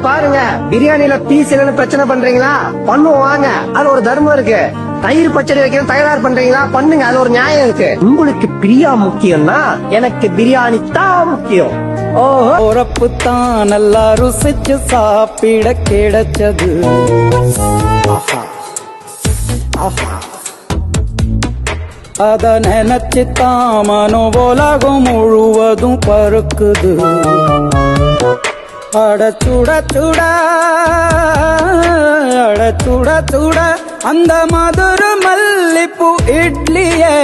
பாருங்க, பிரியாணில பீஸ் இல்லன்னு பிரச்சனை பண்றீங்களா? பண்ணுவோம் வாங்க, அது ஒரு தர்மம் இருக்கு. தயிர் பச்சடி வைக்க தயார் பண்றீங்களா? பண்ணுங்க, அது ஒரு நியாயம் இருக்கு. உங்களுக்கு பிரியா முக்கியம்னா எனக்கு பிரியாணி தான் முக்கியம். ஓரப்பு தான் நல்லா ருசிச்சு சாப்பிட கிடைச்சது. அத நினைச்சுத்தான் மனோ உலகம் முழுவதும் பருக்குது. அட சுட சுட அட சுட சுட அந்த மதுரை மல்லிப்பூ இட்லியே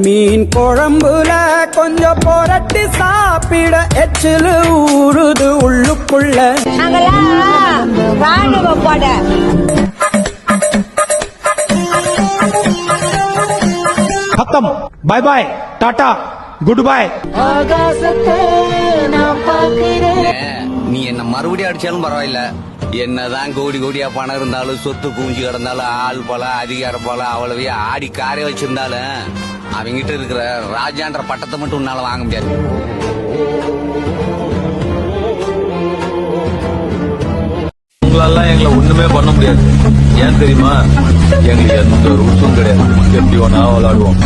மீன் குழம்புல கொஞ்சம் புரட்டி சாப்பிட எச்சிலு ஊறுது உள்ளுக்குள்ள. खत्म, bye bye, tata, good bye. நீ என்ன மறுபடியும் அடிச்சாலும் பரவாயில்ல. என்னதான் கோடி கோடியா பணம் இருந்தாலும் சொத்து குவிஞ்சு கிடந்தாலும் ஆள் போல அதிகார போல அவ்வளவையே ஆடி காரை வச்சிருந்தாலும் அவங்கிட்ட இருக்கிற ராஜான்ற பட்டத்தை மட்டும் உன்னால வாங்க முடியாது. உங்களால எங்களை ஒண்ணுமே பண்ண முடியாது. ஏன் தெரியுமா? எங்களுக்கு எந்த ரூல்ஸும் கிடையாது. எப்படி வேணா விளையாடுவோம்.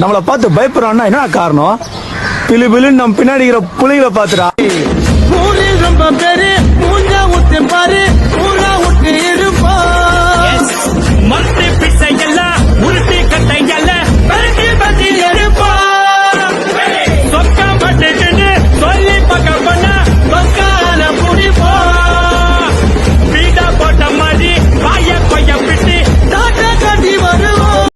நம்மளை பார்த்து பயப்படுறான்னா என்ன காரணம்? பிலு பிலுன்னு நம்ம பின்னாடி புலிகளை பாத்துடா.